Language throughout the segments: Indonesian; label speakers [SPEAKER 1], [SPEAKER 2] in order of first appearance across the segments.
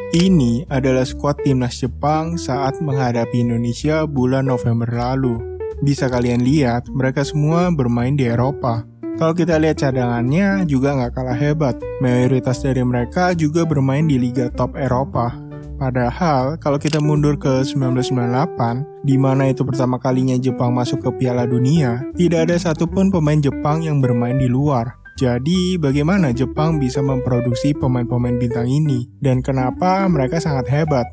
[SPEAKER 1] Ini adalah skuad timnas Jepang saat menghadapi Indonesia bulan November lalu. Bisa kalian lihat, mereka semua bermain di Eropa. Kalau kita lihat cadangannya juga nggak kalah hebat. Mayoritas dari mereka juga bermain di liga top Eropa. Padahal, kalau kita mundur ke 1998, di mana itu pertama kalinya Jepang masuk ke Piala Dunia, tidak ada satupun pemain Jepang yang bermain di luar. Jadi, bagaimana Jepang bisa memproduksi pemain-pemain bintang ini? Dan kenapa mereka sangat hebat?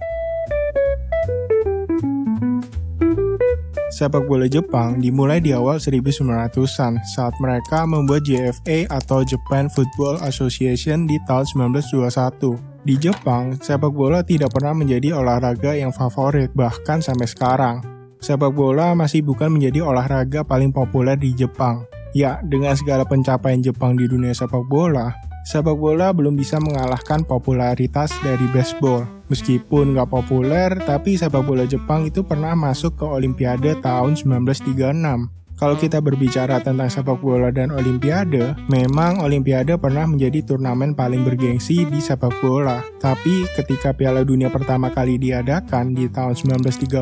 [SPEAKER 1] Sepak bola Jepang dimulai di awal 1900-an saat mereka membuat JFA atau Japan Football Association di tahun 1921. Di Jepang, sepak bola tidak pernah menjadi olahraga yang favorit bahkan sampai sekarang. Sepak bola masih bukan menjadi olahraga paling populer di Jepang. Ya, dengan segala pencapaian Jepang di dunia sepak bola belum bisa mengalahkan popularitas dari baseball. Meskipun nggak populer, tapi sepak bola Jepang itu pernah masuk ke Olimpiade tahun 1936. Kalau kita berbicara tentang sepak bola dan Olimpiade, memang Olimpiade pernah menjadi turnamen paling bergengsi di sepak bola. Tapi ketika Piala Dunia pertama kali diadakan di tahun 1930,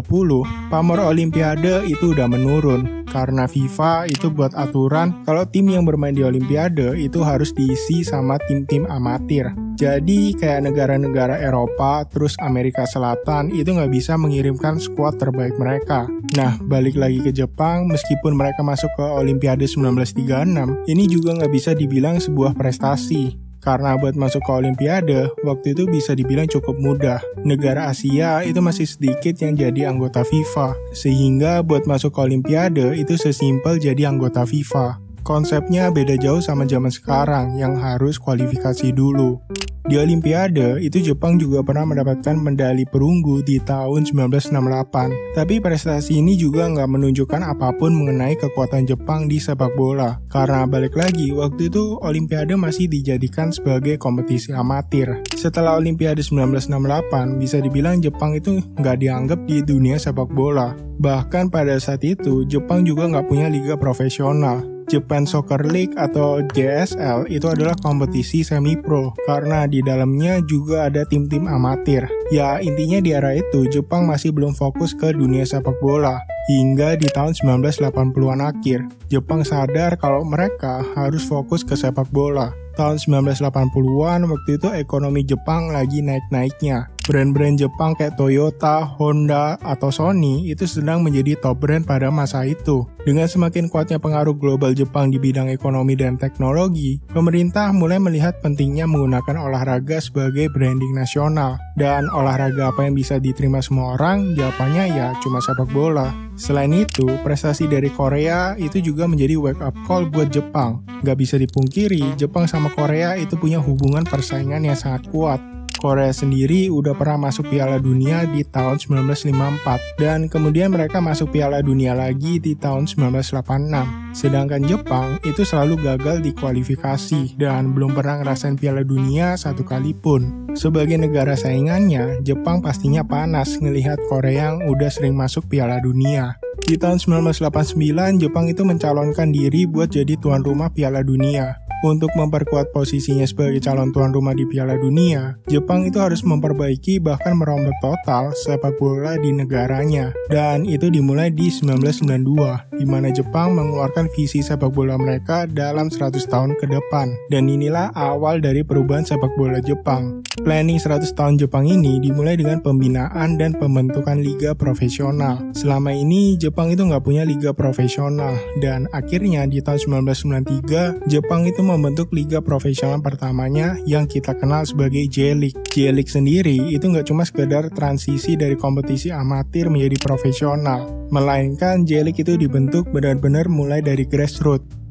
[SPEAKER 1] pamor Olimpiade itu udah menurun. Karena FIFA itu buat aturan kalau tim yang bermain di Olimpiade itu harus diisi sama tim-tim amatir. Jadi kayak negara-negara Eropa, terus Amerika Selatan itu nggak bisa mengirimkan skuad terbaik mereka. Nah, balik lagi ke Jepang, meskipun mereka masuk ke Olimpiade 1936, ini juga nggak bisa dibilang sebuah prestasi. Karena buat masuk ke Olimpiade, waktu itu bisa dibilang cukup mudah. Negara Asia itu masih sedikit yang jadi anggota FIFA. Sehingga buat masuk ke Olimpiade itu sesimpel jadi anggota FIFA. Konsepnya beda jauh sama zaman sekarang yang harus kualifikasi dulu. Di Olimpiade, itu Jepang juga pernah mendapatkan medali perunggu di tahun 1968. Tapi prestasi ini juga nggak menunjukkan apapun mengenai kekuatan Jepang di sepak bola. Karena balik lagi, waktu itu Olimpiade masih dijadikan sebagai kompetisi amatir. Setelah Olimpiade 1968, bisa dibilang Jepang itu nggak dianggap di dunia sepak bola. Bahkan pada saat itu, Jepang juga nggak punya liga profesional. Japan Soccer League atau JSL itu adalah kompetisi semi-pro karena di dalamnya juga ada tim-tim amatir. Ya, intinya di era itu Jepang masih belum fokus ke dunia sepak bola. Hingga di tahun 1980-an akhir, Jepang sadar kalau mereka harus fokus ke sepak bola. Tahun 1980-an, waktu itu ekonomi Jepang lagi naik-naiknya. Brand-brand Jepang kayak Toyota, Honda, atau Sony itu sedang menjadi top brand pada masa itu. Dengan semakin kuatnya pengaruh global Jepang di bidang ekonomi dan teknologi, pemerintah mulai melihat pentingnya menggunakan olahraga sebagai branding nasional. Dan olahraga apa yang bisa diterima semua orang? Jawabannya ya cuma sepak bola. Selain itu, prestasi dari Korea itu juga menjadi wake up call buat Jepang. Gak bisa dipungkiri, Jepang sama Korea itu punya hubungan persaingan yang sangat kuat. Korea sendiri udah pernah masuk Piala Dunia di tahun 1954 dan kemudian mereka masuk Piala Dunia lagi di tahun 1986. Sedangkan Jepang itu selalu gagal di kualifikasi dan belum pernah ngerasain Piala Dunia satu kali pun. Sebagai negara saingannya, Jepang pastinya panas ngelihat Korea yang udah sering masuk Piala Dunia. Di tahun 1989, Jepang itu mencalonkan diri buat jadi tuan rumah Piala Dunia. Untuk memperkuat posisinya sebagai calon tuan rumah di Piala Dunia, Jepang itu harus memperbaiki bahkan merombak total sepak bola di negaranya. Dan itu dimulai di 1992, di mana Jepang mengeluarkan visi sepak bola mereka dalam 100 tahun ke depan. Dan inilah awal dari perubahan sepak bola Jepang. Planning 100 tahun Jepang ini dimulai dengan pembinaan dan pembentukan liga profesional. Selama ini, Jepang itu nggak punya liga profesional. Dan akhirnya di tahun 1993, Jepang itu membentuk liga profesional pertamanya yang kita kenal sebagai J-League. J-League sendiri itu nggak cuma sekedar transisi dari kompetisi amatir menjadi profesional, melainkan J-League itu dibentuk benar-benar mulai dari grassroots.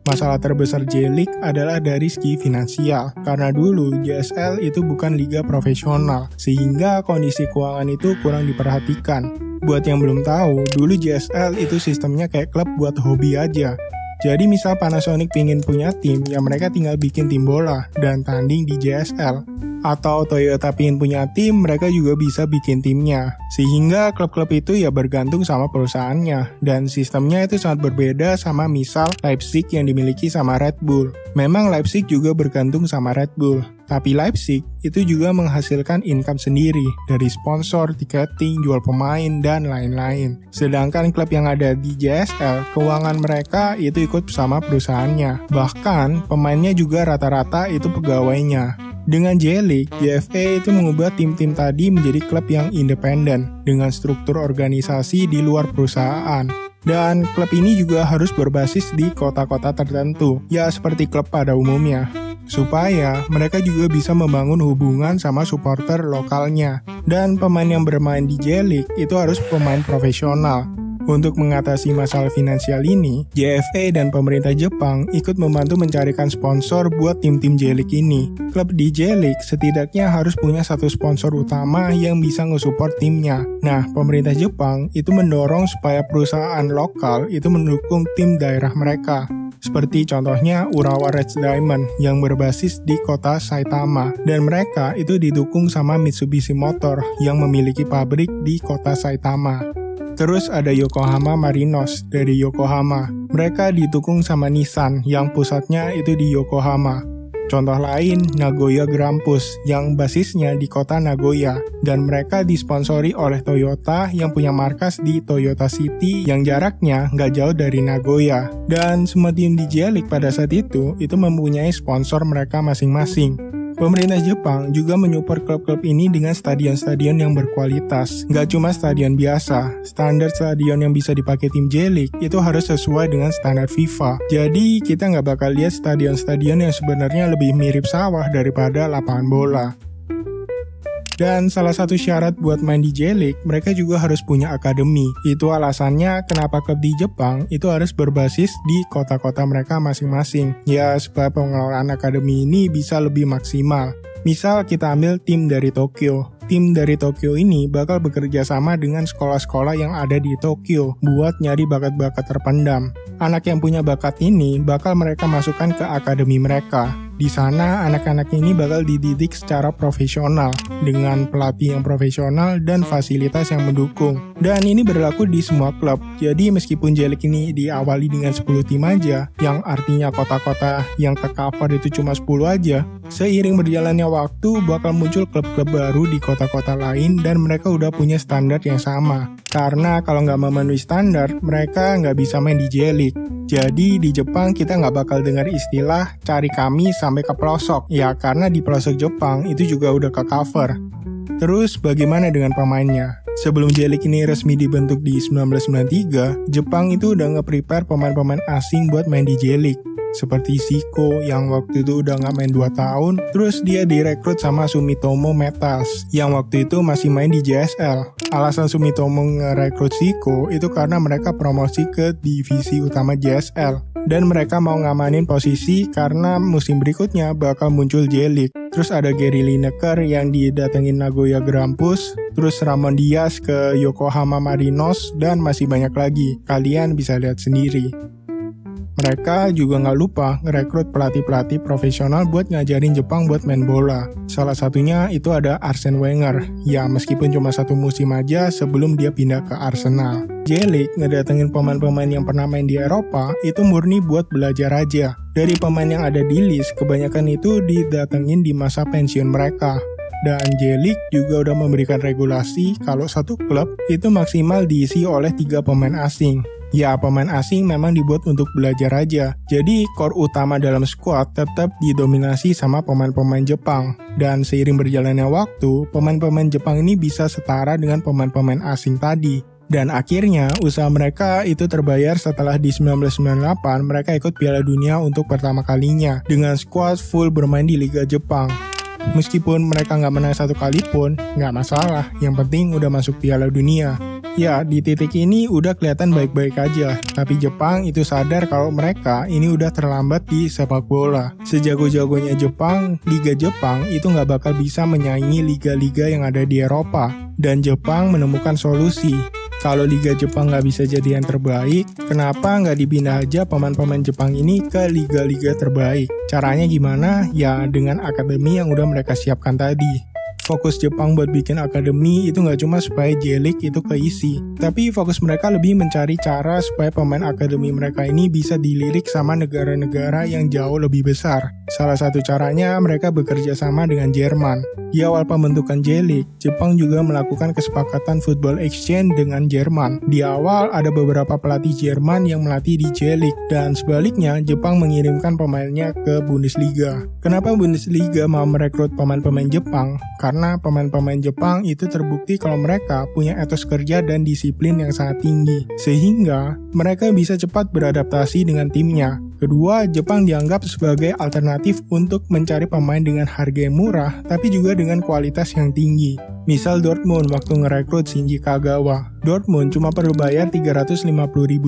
[SPEAKER 1] Masalah terbesar J-League adalah dari segi finansial, karena dulu JSL itu bukan liga profesional, sehingga kondisi keuangan itu kurang diperhatikan. Buat yang belum tahu, dulu JSL itu sistemnya kayak klub buat hobi aja. Jadi misal Panasonic pingin punya tim, ya mereka tinggal bikin tim bola dan tanding di JSL. Atau Toyota pingin punya tim, mereka juga bisa bikin timnya. Sehingga klub-klub itu ya bergantung sama perusahaannya. Dan sistemnya itu sangat berbeda sama misal Leipzig yang dimiliki sama Red Bull. Memang Leipzig juga bergantung sama Red Bull. Tapi Leipzig itu juga menghasilkan income sendiri dari sponsor, tiketing, jual pemain, dan lain-lain. Sedangkan klub yang ada di JSL, keuangan mereka itu ikut sama perusahaannya. Bahkan pemainnya juga rata-rata itu pegawainya. Dengan J-League, JFA itu mengubah tim-tim tadi menjadi klub yang independen dengan struktur organisasi di luar perusahaan. Dan klub ini juga harus berbasis di kota-kota tertentu, ya seperti klub pada umumnya. Supaya mereka juga bisa membangun hubungan sama supporter lokalnya. Dan pemain yang bermain di J-League itu harus pemain profesional. Untuk mengatasi masalah finansial ini, JFA dan pemerintah Jepang ikut membantu mencarikan sponsor buat tim-tim J-League ini. Klub di J-League setidaknya harus punya satu sponsor utama yang bisa nge-support timnya. Nah, pemerintah Jepang itu mendorong supaya perusahaan lokal itu mendukung tim daerah mereka. Seperti contohnya Urawa Red Diamond yang berbasis di kota Saitama. Dan mereka itu didukung sama Mitsubishi Motor yang memiliki pabrik di kota Saitama. Terus ada Yokohama Marinos dari Yokohama. Mereka didukung sama Nissan yang pusatnya itu di Yokohama. Contoh lain, Nagoya Grampus yang basisnya di kota Nagoya. Dan mereka disponsori oleh Toyota yang punya markas di Toyota City yang jaraknya nggak jauh dari Nagoya. Dan semua tim di J-League pada saat itu mempunyai sponsor mereka masing-masing. Pemerintah Jepang juga menyupport klub-klub ini dengan stadion-stadion yang berkualitas. Nggak cuma stadion biasa, standar stadion yang bisa dipakai tim J-League itu harus sesuai dengan standar FIFA. Jadi kita nggak bakal lihat stadion-stadion yang sebenarnya lebih mirip sawah daripada lapangan bola. Dan salah satu syarat buat main di J-League, mereka juga harus punya akademi. Itu alasannya kenapa klub di Jepang itu harus berbasis di kota-kota mereka masing-masing. Ya, supaya pengelolaan akademi ini bisa lebih maksimal. Misal kita ambil tim dari Tokyo. Tim dari Tokyo ini bakal bekerja sama dengan sekolah-sekolah yang ada di Tokyo buat nyari bakat-bakat terpendam. Anak yang punya bakat ini bakal mereka masukkan ke akademi mereka. Di sana anak-anak ini bakal dididik secara profesional dengan pelatih yang profesional dan fasilitas yang mendukung. Dan ini berlaku di semua klub. Jadi meskipun J-League ini diawali dengan 10 tim aja, yang artinya kota-kota yang ke-cover itu cuma 10 aja, seiring berjalannya waktu bakal muncul klub-klub baru di kota-kota lain dan mereka udah punya standar yang sama. Karena kalau nggak memenuhi standar, mereka nggak bisa main di J-League. Jadi di Jepang kita nggak bakal dengar istilah cari kami sampai ke pelosok. Ya karena di pelosok Jepang itu juga udah ke cover. Terus bagaimana dengan pemainnya? Sebelum J-League ini resmi dibentuk di 1993, Jepang itu udah nge-prepare pemain-pemain asing buat main di J-League. Seperti Zico yang waktu itu udah nggak main 2 tahun, terus dia direkrut sama Sumitomo Metals yang waktu itu masih main di JSL. Alasan Sumitomo ngerekrut Zico itu karena mereka promosi ke divisi utama JSL. Dan mereka mau ngamanin posisi karena musim berikutnya bakal muncul J-League. Terus ada Gary Lineker yang didatengin Nagoya Grampus, terus Ramon Diaz ke Yokohama Marinos, dan masih banyak lagi. Kalian bisa lihat sendiri. Mereka juga nggak lupa ngerekrut pelatih-pelatih profesional buat ngajarin Jepang buat main bola. Salah satunya itu ada Arsene Wenger, ya meskipun cuma 1 musim aja sebelum dia pindah ke Arsenal. J-League ngedatengin pemain-pemain yang pernah main di Eropa itu murni buat belajar aja. Dari pemain yang ada di list, kebanyakan itu didatengin di masa pensiun mereka. Dan J-League juga udah memberikan regulasi kalau satu klub itu maksimal diisi oleh 3 pemain asing. Ya, pemain asing memang dibuat untuk belajar aja. Jadi, core utama dalam squad tetap didominasi sama pemain-pemain Jepang. Dan seiring berjalannya waktu, pemain-pemain Jepang ini bisa setara dengan pemain-pemain asing tadi. Dan akhirnya, usaha mereka itu terbayar setelah di 1998 mereka ikut Piala Dunia untuk pertama kalinya dengan squad full bermain di Liga Jepang. Meskipun mereka nggak menang 1 kali pun, nggak masalah. Yang penting udah masuk Piala Dunia. Ya, di titik ini udah kelihatan baik-baik aja. Tapi Jepang itu sadar kalau mereka ini udah terlambat di sepak bola. Sejago-jagonya Jepang, Liga Jepang itu nggak bakal bisa menyaingi liga-liga yang ada di Eropa. Dan Jepang menemukan solusi. Kalau Liga Jepang nggak bisa jadi yang terbaik, kenapa nggak dipindah aja pemain-pemain Jepang ini ke liga-liga terbaik? Caranya gimana? Ya dengan akademi yang udah mereka siapkan tadi. Fokus Jepang buat bikin akademi itu nggak cuma supaya J-League itu keisi, tapi fokus mereka lebih mencari cara supaya pemain akademi mereka ini bisa dilirik sama negara-negara yang jauh lebih besar. Salah satu caranya mereka bekerja sama dengan Jerman. Di awal pembentukan J-League, Jepang juga melakukan kesepakatan football exchange dengan Jerman. Di awal ada beberapa pelatih Jerman yang melatih di J-League, dan sebaliknya Jepang mengirimkan pemainnya ke Bundesliga. Kenapa Bundesliga mau merekrut pemain-pemain Jepang? Karena pemain-pemain Jepang itu terbukti kalau mereka punya etos kerja dan disiplin yang sangat tinggi, sehingga mereka bisa cepat beradaptasi dengan timnya. Kedua, Jepang dianggap sebagai alternatif untuk mencari pemain dengan harga yang murah, tapi juga dengan kualitas yang tinggi. Misal Dortmund waktu ngerekrut Shinji Kagawa. Dortmund cuma perlu bayar 350.000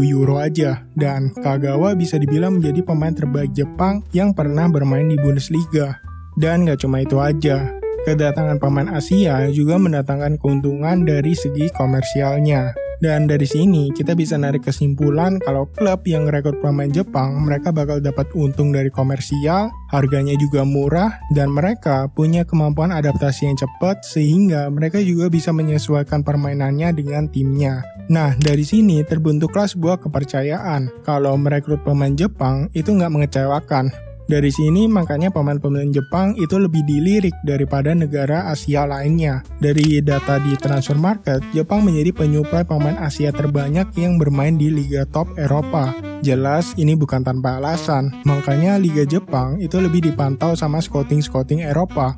[SPEAKER 1] euro aja, dan Kagawa bisa dibilang menjadi pemain terbaik Jepang yang pernah bermain di Bundesliga. Dan gak cuma itu aja, kedatangan pemain Asia juga mendatangkan keuntungan dari segi komersialnya. Dan dari sini kita bisa narik kesimpulan kalau klub yang rekrut pemain Jepang mereka bakal dapat untung dari komersial, harganya juga murah, dan mereka punya kemampuan adaptasi yang cepat sehingga mereka juga bisa menyesuaikan permainannya dengan timnya. Nah, dari sini terbentuklah sebuah kepercayaan kalau merekrut pemain Jepang itu nggak mengecewakan. Dari sini makanya pemain-pemain Jepang itu lebih dilirik daripada negara Asia lainnya. Dari data di transfer market, Jepang menjadi penyuplai pemain Asia terbanyak yang bermain di Liga Top Eropa. Jelas ini bukan tanpa alasan, makanya Liga Jepang itu lebih dipantau sama scouting-scouting Eropa.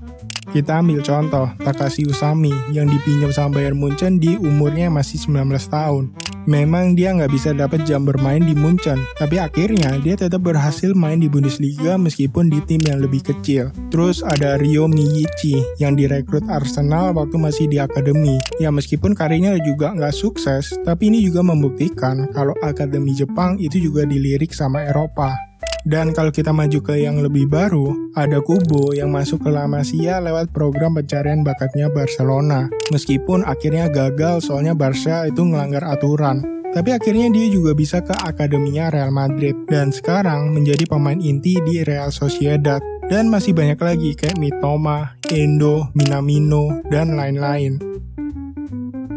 [SPEAKER 1] Kita ambil contoh, Takashi Usami yang dipinjam sama Bayern Munchen di umurnya masih 19 tahun. Memang dia nggak bisa dapat jam bermain di Munchen, tapi akhirnya dia tetap berhasil main di Bundesliga meskipun di tim yang lebih kecil. Terus ada Ryo Miyichi yang direkrut Arsenal waktu masih di akademi. Ya meskipun karirnya juga nggak sukses, tapi ini juga membuktikan kalau akademi Jepang itu juga dilirik sama Eropa. Dan kalau kita maju ke yang lebih baru, ada Kubo yang masuk ke La Masia lewat program pencarian bakatnya Barcelona. Meskipun akhirnya gagal soalnya Barca itu ngelanggar aturan. Tapi akhirnya dia juga bisa ke akademinya Real Madrid. Dan sekarang menjadi pemain inti di Real Sociedad. Dan masih banyak lagi kayak Mitoma, Endo, Minamino, dan lain-lain.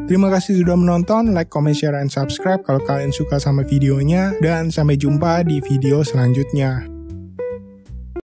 [SPEAKER 1] Terima kasih sudah menonton, like, comment, share, dan subscribe kalau kalian suka sama videonya, dan sampai jumpa di video selanjutnya.